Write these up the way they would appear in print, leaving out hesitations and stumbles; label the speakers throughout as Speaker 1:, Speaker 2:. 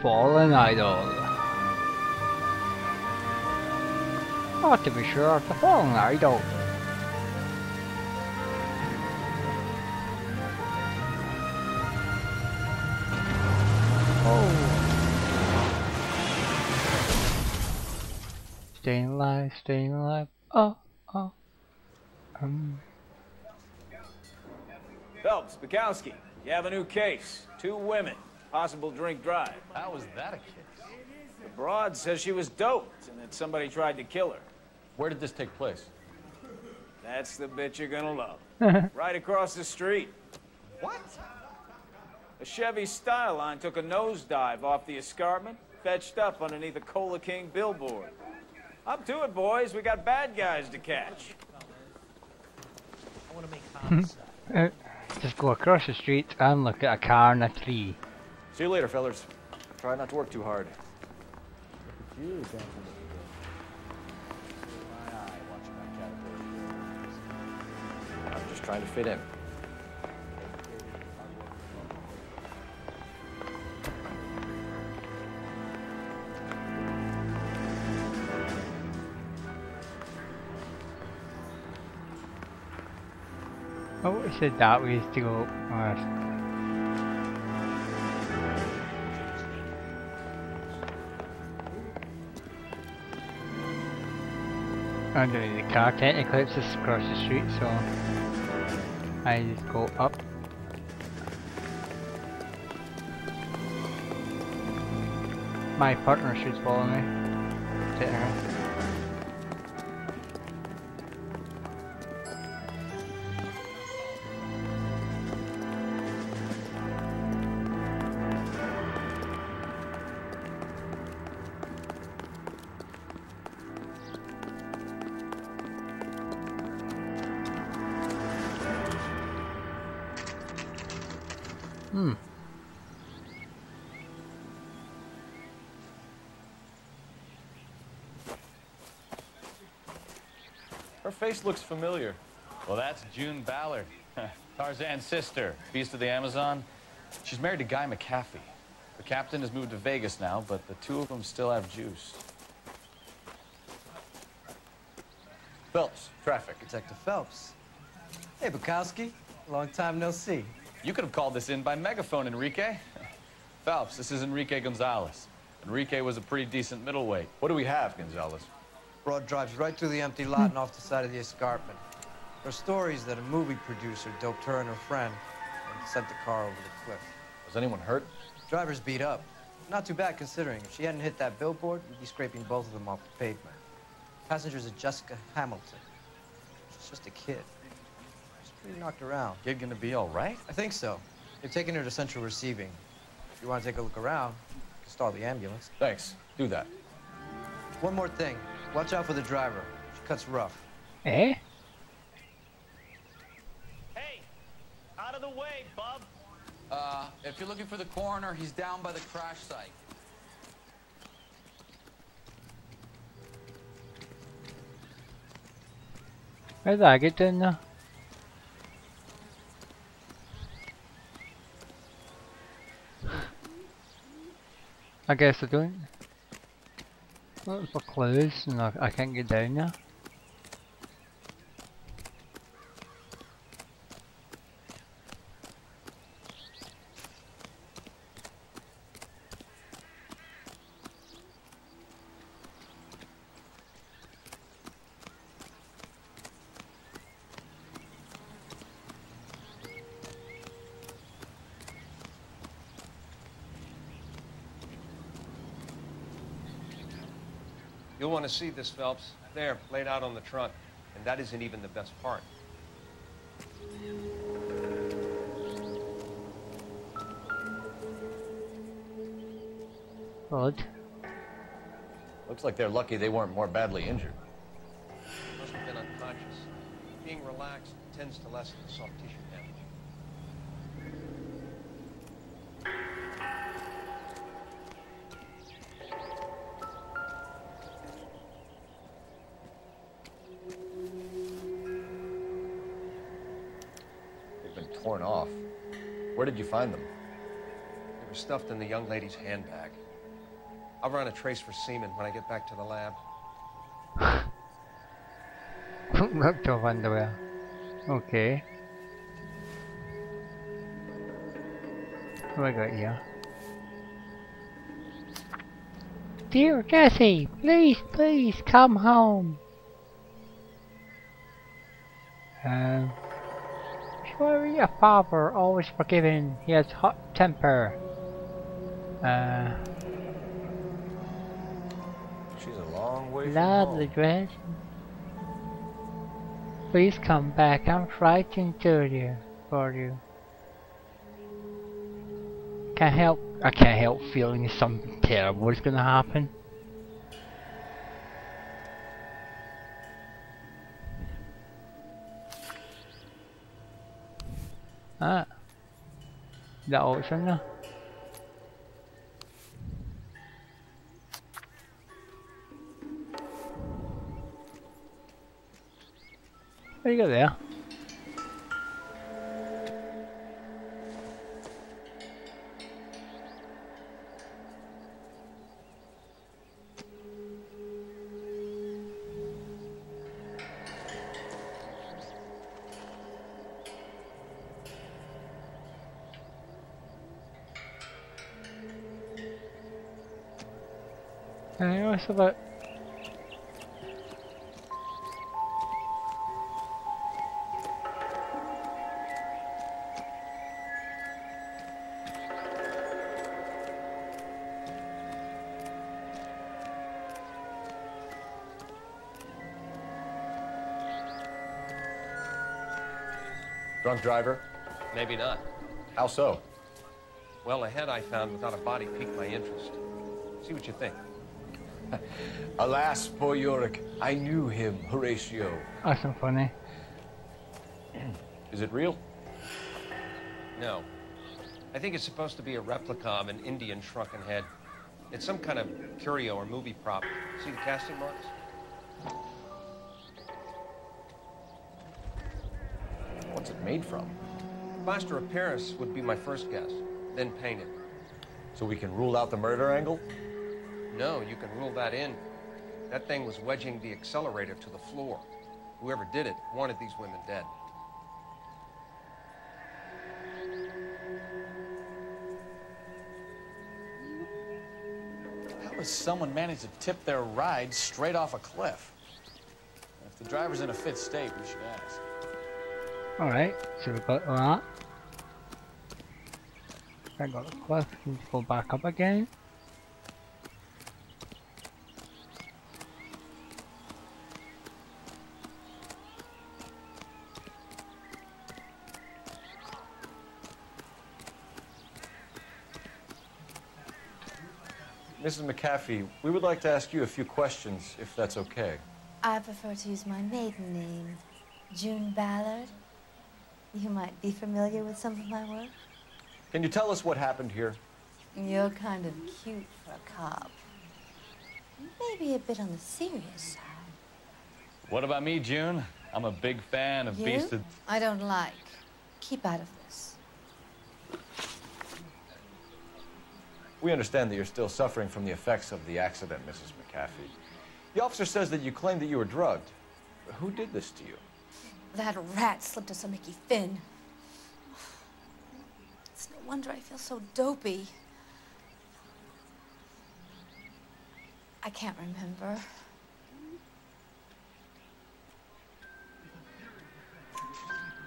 Speaker 1: fallen idol. Oh, to be sure, it's a fallen idol. Oh. Staying alive, staying alive. Oh, oh.
Speaker 2: Phelps, Bukowski, you have a new case. 2 women, possible drink drive.
Speaker 3: How was that a case?
Speaker 2: The broad says she was doped and that somebody tried to kill her.
Speaker 3: Where did this take place?
Speaker 2: That's the bit you're gonna love. Right across the street.
Speaker 3: What?
Speaker 2: A Chevy Styline took a nosedive off the escarpment, fetched up underneath a Cola King billboard. Up to it, boys. We got bad guys to catch.
Speaker 4: I want to make homicide.
Speaker 1: Just go across the street and look at a car and a tree.
Speaker 3: See you later, fellas. Try not to work too hard. I'm just trying to fit in.
Speaker 1: Oh, it said that way to go. Underneath the car technically it's just across the street, so I just go up. My partner should follow me. Technically.
Speaker 3: Her face looks familiar. Well, that's June Ballard, Tarzan's sister, Beast of the Amazon. She's married to Guy McAfee. The captain has moved to Vegas now, but the 2 of them still have juice. Phelps, traffic.
Speaker 4: Detective Phelps. Hey, Bukowski. Long time no see.
Speaker 3: You could have called this in by megaphone, Enrique. Phelps, this is Enrique Gonzalez. Enrique was a pretty decent middleweight. What do we have, Gonzalez?
Speaker 4: Broad drives right through the empty lot and off the side of the escarpment. There are stories that a movie producer doped her and her friend and sent the car over the cliff.
Speaker 3: Was anyone hurt?
Speaker 4: Driver's beat up. Not too bad considering. If she hadn't hit that billboard, we'd be scraping both of them off the pavement. Passenger's a Jessica Hamilton. She's just a kid. She's pretty knocked around.
Speaker 3: Kid gonna be all right?
Speaker 4: I think so. They're taking her to central receiving. If you want to take a look around, you can stall the ambulance.
Speaker 3: Thanks. Do that.
Speaker 4: One more thing. Watch out for the driver. She cuts rough.
Speaker 1: Eh?
Speaker 2: Hey, out of the way, bub.
Speaker 5: If you're looking for the coroner, he's down by the crash site.
Speaker 1: How did I get down there? I guess I don't. Looking for clues and I can't get down there.
Speaker 6: You'll want to see this, Phelps. There, laid out on the trunk. And that isn't even the best part.
Speaker 1: Odd.
Speaker 3: Looks like they're lucky they weren't more badly injured.
Speaker 6: Must have been unconscious. Being relaxed tends to lessen the soft tissue damage.
Speaker 3: Torn off. Where did you find them?
Speaker 6: They were stuffed in the young lady's handbag. I'll run a trace for semen when I get back to the lab.
Speaker 1: Ripped off underwear. Okay. What do I got here? Dear Jesse, please, please come home. Sure, your father always forgiving. He has hot temper.
Speaker 6: She's a long way from
Speaker 1: Love the
Speaker 6: home.
Speaker 1: dress. Please come back. I'm frightened for you. I can't help feeling something terrible is gonna happen. Ah. Is that all it's in there? There you go there. What's about?
Speaker 6: Drunk driver? Maybe not.
Speaker 3: How so?
Speaker 6: Well, a head I found without a body piqued my interest. See what you think.
Speaker 7: Alas, poor Yorick. I knew him, Horatio.
Speaker 1: That's so funny.
Speaker 3: Is it real?
Speaker 6: No. I think it's supposed to be a replica of an Indian shrunken head. It's some kind of curio or movie prop. See the casting marks?
Speaker 3: What's it made from?
Speaker 6: Plaster of Paris would be my first guess, then painted.
Speaker 3: So we can rule out the murder angle?
Speaker 6: No, you can rule that in. That thing was wedging the accelerator to the floor. Whoever did it wanted these women dead.
Speaker 5: How does someone manage to tip their ride straight off a cliff? If the driver's in a fit state, we should ask.
Speaker 1: Alright, so we've got that. I got the cliff, we can go back up again.
Speaker 3: Mrs. McAfee, we would like to ask you a few questions, if that's okay.
Speaker 8: I prefer to use my maiden name, June Ballard. You might be familiar with some of my work.
Speaker 3: Can you tell us what happened here?
Speaker 8: You're kind of cute for a cop. Maybe a bit on the serious side.
Speaker 3: What about me, June? I'm a big fan of
Speaker 8: You?
Speaker 3: Beast of...
Speaker 8: I don't like. Keep out of this.
Speaker 3: We understand that you're still suffering from the effects of the accident, Mrs. McAfee. The officer says that you claimed that you were drugged. Who did this to you?
Speaker 8: That rat slipped us a Mickey Finn. It's no wonder I feel so dopey. I can't remember.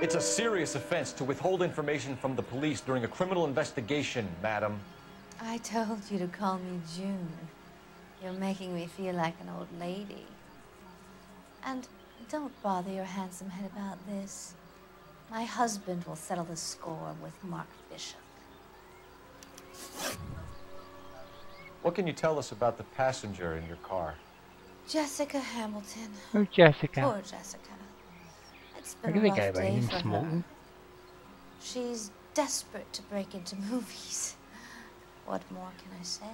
Speaker 3: It's a serious offense to withhold information from the police during a criminal investigation, madam.
Speaker 8: I told you to call me June. You're making me feel like an old lady. And don't bother your handsome head about this. My husband will settle the score with Mark Bishop.
Speaker 3: What can you tell us about the passenger in your car?
Speaker 8: Jessica Hamilton.
Speaker 1: Who's Jessica?
Speaker 8: Poor Jessica. It's
Speaker 1: I
Speaker 8: been a
Speaker 1: think I
Speaker 8: rough
Speaker 1: by
Speaker 8: day
Speaker 1: him
Speaker 8: for her.
Speaker 1: smoking.
Speaker 8: She's desperate to break into movies. What more can I say?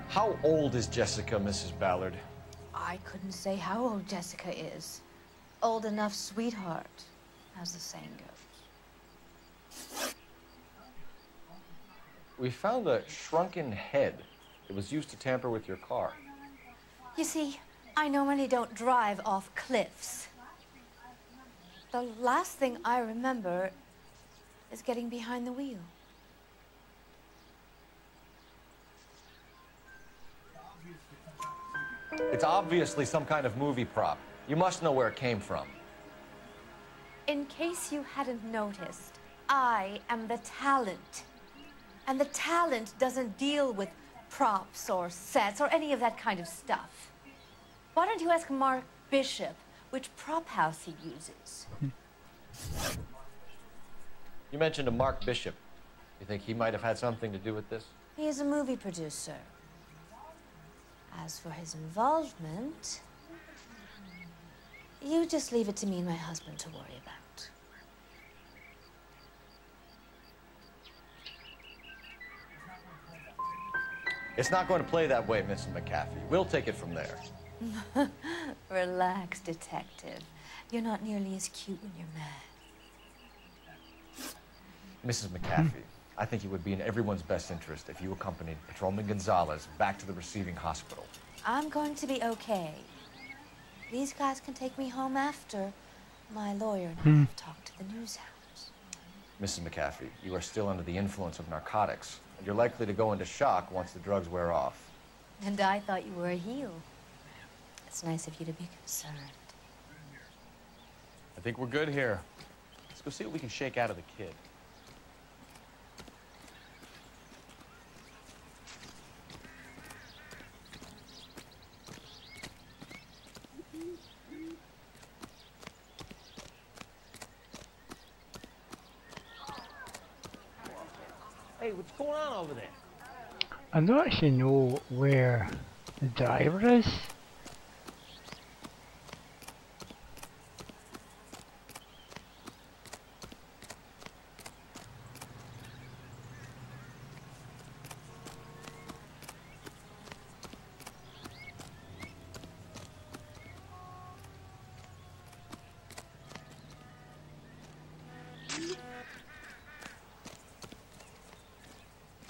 Speaker 3: How old is Jessica, Mrs. Ballard?
Speaker 8: I couldn't say how old Jessica is. Old enough, sweetheart. as the saying goes.
Speaker 5: We found a shrunken head. It was used to tamper with your car.
Speaker 8: You see, I normally don't drive off cliffs. The last thing I remember is getting behind the wheel.
Speaker 5: It's obviously some kind of movie prop. You must know where it came from.
Speaker 8: In case you hadn't noticed, I am the talent. And the talent doesn't deal with props or sets or any of that kind of stuff. Why don't you ask Mark Bishop which prop house he uses?
Speaker 5: You mentioned a Mark Bishop. You think he might have had something to do with this?
Speaker 8: He is a movie producer. As for his involvement, you just leave it to me and my husband to worry about.
Speaker 5: It's not going to play that way, Mrs. McAfee. We'll take it from there.
Speaker 8: Relax, detective. You're not nearly as cute when you're mad.
Speaker 5: Mrs. McAfee, I think it would be in everyone's best interest if you accompanied Patrolman Gonzalez back to the receiving hospital.
Speaker 8: I'm going to be okay. These guys can take me home after my lawyer and I have talked to the news house.
Speaker 5: Mrs. McAfee, you are still under the influence of narcotics, and you're likely to go into shock once the drugs wear off.
Speaker 8: And I thought you were a heel. It's nice of you to be concerned.
Speaker 3: I think we're good here. Let's go see what we can shake out of the kid.
Speaker 6: Hey, what's going on over there?
Speaker 1: I don't actually know where the driver is.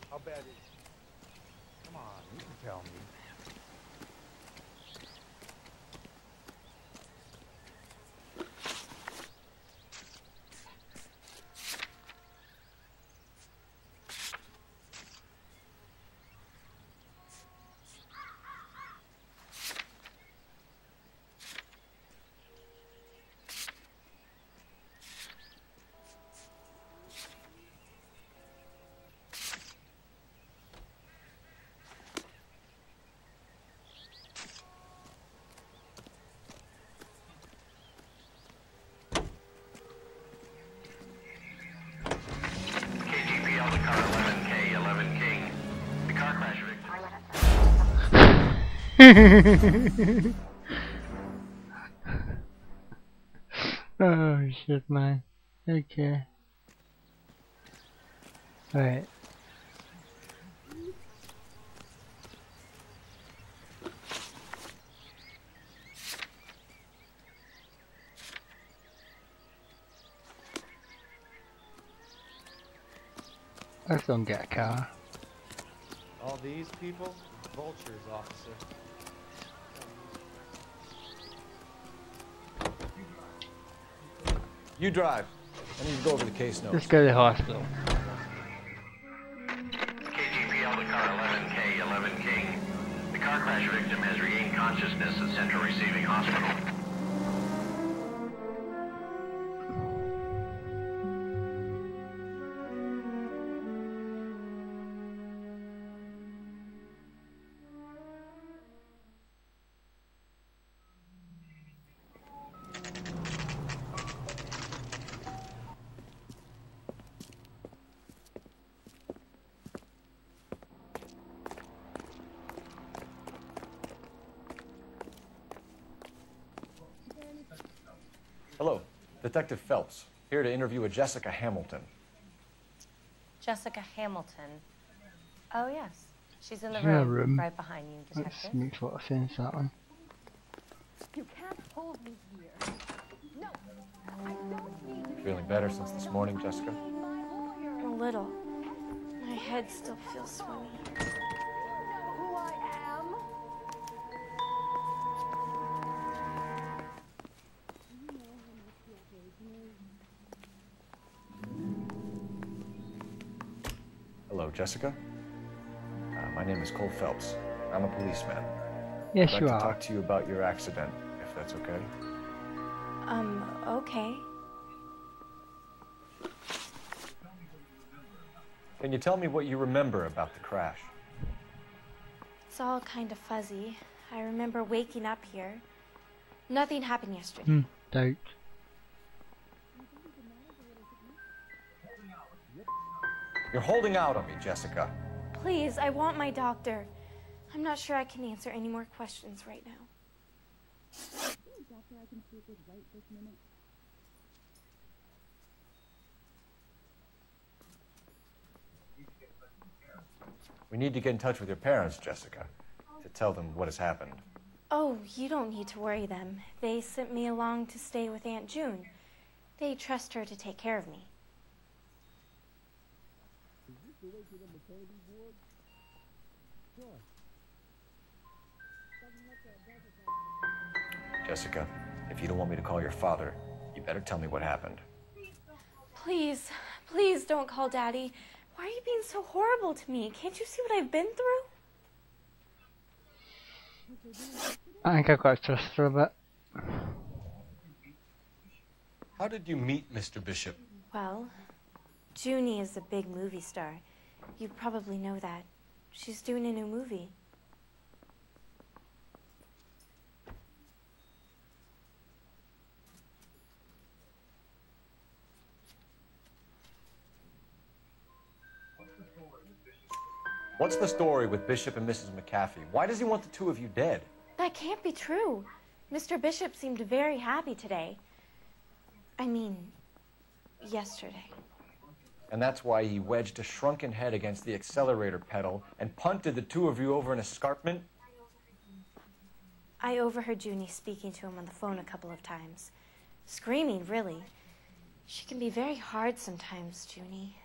Speaker 6: How bad is it? Come on, you can tell me.
Speaker 1: Oh shit, man. Okay. Right. Let's go and get a car.
Speaker 4: All these people? Vultures, officer.
Speaker 5: You drive. I need to go over the case notes.
Speaker 1: Let's go to the hospital.
Speaker 9: KGPL to car 11K, 11 King. The car crash victim has regained consciousness at Central Receiving Hospital.
Speaker 5: Hello, Detective Phelps, here to interview a Jessica Hamilton.
Speaker 10: Jessica Hamilton. Oh, yes. She's in the
Speaker 1: Yeah,
Speaker 10: room,
Speaker 1: room.
Speaker 10: right behind you,
Speaker 1: Let's
Speaker 10: Detective.
Speaker 1: make what offense that one.
Speaker 11: You can't hold me here. No, I don't need
Speaker 7: Feeling better since this morning, Jessica?
Speaker 10: A little. My head still feels swimmy.
Speaker 7: Hello, Jessica. My name is Cole Phelps. I'm a policeman.
Speaker 1: Yes,
Speaker 7: I'd
Speaker 1: you
Speaker 7: like
Speaker 1: are.
Speaker 7: to talk to you about your accident, if that's okay.
Speaker 10: Okay.
Speaker 7: Can you tell me what you remember about the crash?
Speaker 10: It's all kind of fuzzy. I remember waking up here. Nothing happened yesterday.
Speaker 1: Doubt.
Speaker 7: You're holding out on me, Jessica.
Speaker 10: Please, I want my doctor. I'm not sure I can answer any more questions right now.
Speaker 7: We need to get in touch with your parents, Jessica, to tell them what has happened.
Speaker 10: Oh, you don't need to worry them. They sent me along to stay with Aunt June. They trust her to take care of me.
Speaker 7: Jessica, if you don't want me to call your father, you better tell me what happened.
Speaker 10: Please, please don't call Daddy. Why are you being so horrible to me? Can't you see what I've been through?
Speaker 1: I think I've got to trust her a bit.
Speaker 7: How did you meet Mr. Bishop?
Speaker 10: Well, Junie is a big movie star. You probably know that. She's doing a new movie.
Speaker 7: What's the story with Bishop and Mrs. McAfee? Why does he want the two of you dead?
Speaker 10: That can't be true. Mr. Bishop seemed very happy today. I mean, yesterday.
Speaker 7: And that's why he wedged a shrunken head against the accelerator pedal and punted the two of you over an escarpment?
Speaker 10: I overheard Junie speaking to him on the phone a couple of times. Screaming, really. She can be very hard sometimes, Junie.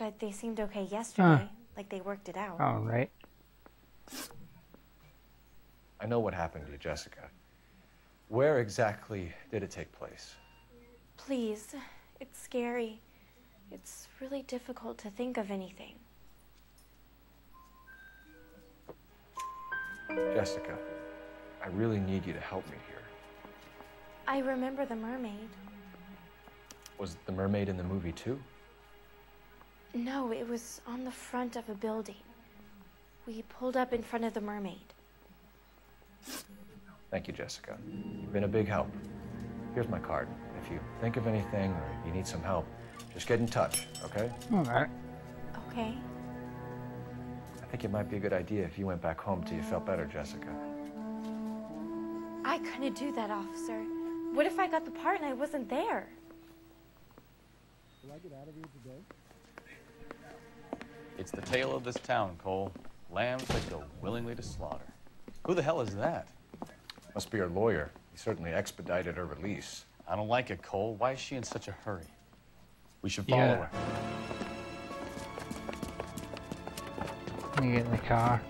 Speaker 10: But they seemed okay yesterday, like they worked it out.
Speaker 1: All right.
Speaker 7: I know what happened to you, Jessica. Where exactly did it take place?
Speaker 10: Please, it's scary. It's really difficult to think of anything.
Speaker 7: Jessica, I really need you to help me here.
Speaker 10: I remember the mermaid.
Speaker 7: Was the mermaid in the movie too?
Speaker 10: No, it was on the front of a building. We pulled up in front of the mermaid.
Speaker 7: Thank you, Jessica. You've been a big help. Here's my card. If you think of anything or you need some help, just get in touch, okay?
Speaker 1: All right.
Speaker 10: Okay.
Speaker 7: I think it might be a good idea if you went back home till you felt better, Jessica.
Speaker 10: I couldn't do that, officer. What if I got the part and I wasn't there?
Speaker 11: Will I get out of here today?
Speaker 3: It's the tale of this town, Cole. Lambs that go willingly to slaughter. Who the hell is that?
Speaker 7: Must be her lawyer. He certainly expedited her release.
Speaker 3: I don't like it, Cole. Why is she in such a hurry? We should follow her.
Speaker 1: Let me get in the car.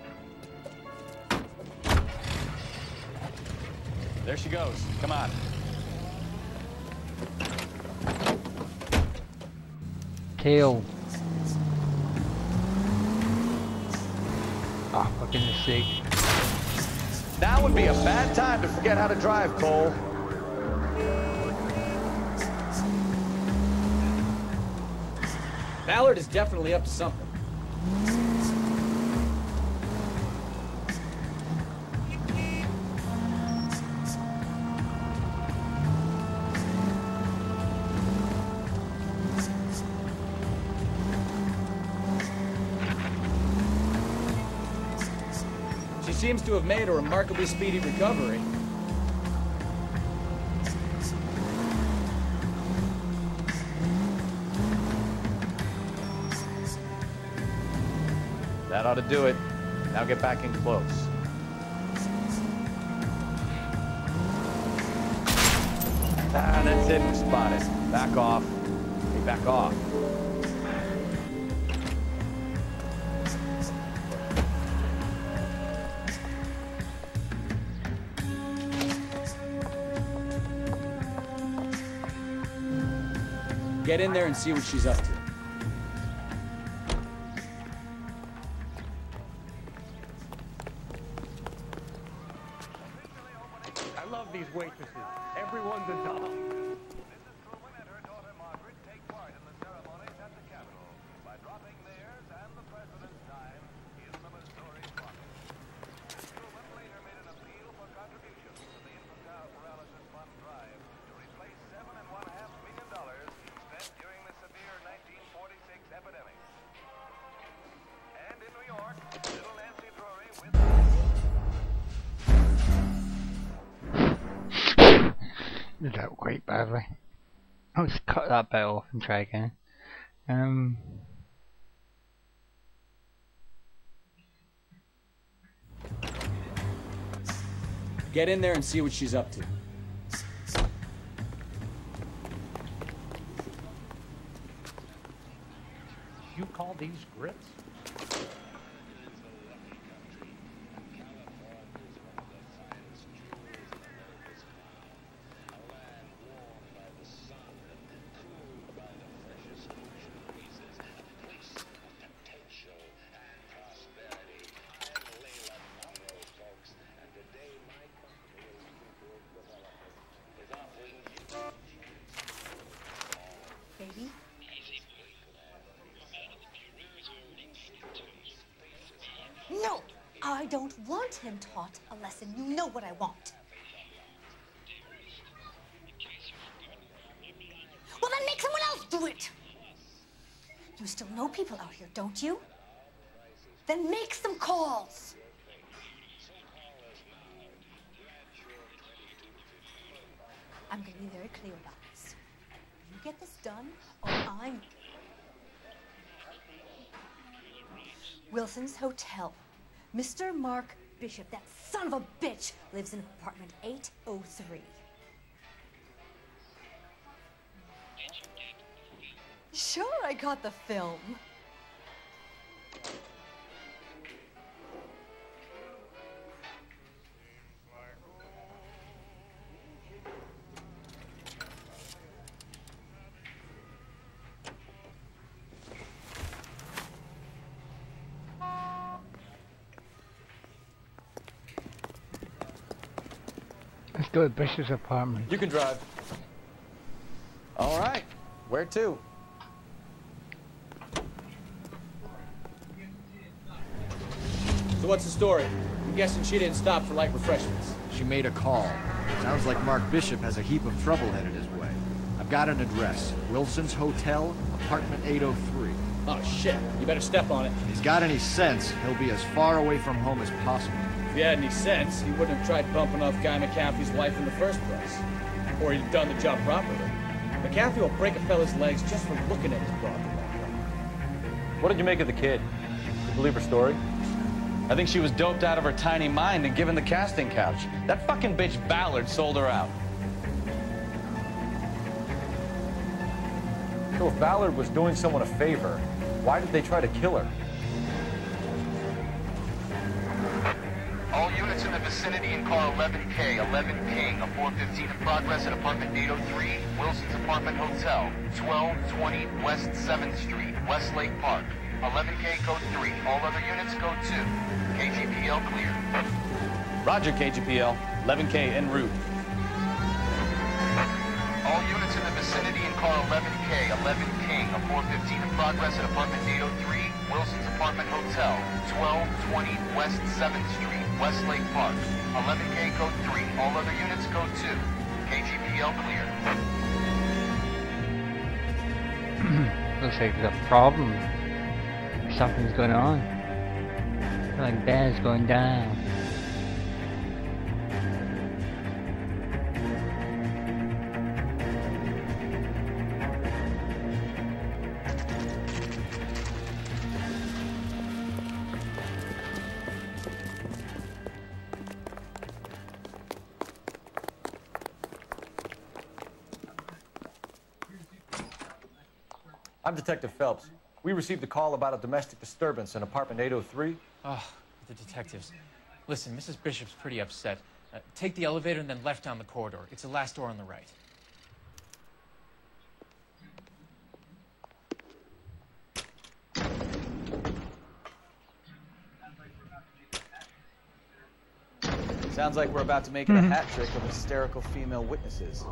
Speaker 3: There she goes. Come on.
Speaker 1: Tail. Oh, for goodness sake.
Speaker 3: Now would be a bad time to forget how to drive, Cole.
Speaker 12: Ballard is definitely up to something. She seems to have made a remarkably speedy recovery.
Speaker 3: That ought to do it. Now get back in close. Ah, that's it. We're spotted. Back off. Hey, back off.
Speaker 12: Get in there and see what she's up to.
Speaker 13: I love these waitresses. Everyone's a doll.
Speaker 1: Did that quite badly. I'll just cut that bit off and try again.
Speaker 12: Get in there and see what she's up to.
Speaker 13: You call these grits?
Speaker 8: Baby? No! I don't want him taught a lesson. You know what I want. Well, then make someone else do it! You still know people out here, don't you? Then make some calls! I'm gonna be very clear about this. You get this done, or I'm... Wilson's Hotel. Mr. Mark Bishop, that son of a bitch, lives in apartment 803. Sure, I got the film.
Speaker 1: Let's go to Bishop's apartment.
Speaker 3: You can drive. All right. Where to?
Speaker 12: So what's the story? I'm guessing she didn't stop for light refreshments.
Speaker 7: She made a call. Sounds like Mark Bishop has a heap of trouble headed his way. I've got an address. Wilson's Hotel, apartment 803.
Speaker 12: Oh, shit. You better step on it.
Speaker 7: If he's got any sense, he'll be as far away from home as possible.
Speaker 12: If he had any sense, he wouldn't have tried bumping off Guy McCaffrey's wife in the first place. Or he'd have done the job properly. McCaffrey will break a fella's legs just for looking at his broad.
Speaker 3: What did you make of the kid? You believe her story? I think she was doped out of her tiny mind and given the casting couch. That fucking bitch Ballard sold her out.
Speaker 7: So if Ballard was doing someone a favor, why did they try to kill her?
Speaker 9: All units in the vicinity in car 11K, 11 King, a 415 in progress at apartment 803, Wilson's Apartment Hotel, 1220 West 7th Street, Westlake Park. 11K code 3, all other units code 2. KGPL clear.
Speaker 3: Roger, KGPL. 11K en route.
Speaker 9: All units in the vicinity in car 11K, 11 King, a 415 in progress at apartment 803, Wilson's Apartment Hotel, 1220 West 7th Street, Westlake Park. 11K code 3, all other units code 2. KGPL clear.
Speaker 1: Looks like there's a problem. Something's going on. Like bear's going down.
Speaker 14: I'm Detective Phelps. We received a call about a domestic disturbance in apartment 803.
Speaker 15: Oh, the detectives. Listen, Mrs. Bishop's pretty upset. Take the elevator and then left down the corridor. It's the last door on the right.
Speaker 16: Sounds like we're about to make it a hat trick of hysterical female witnesses.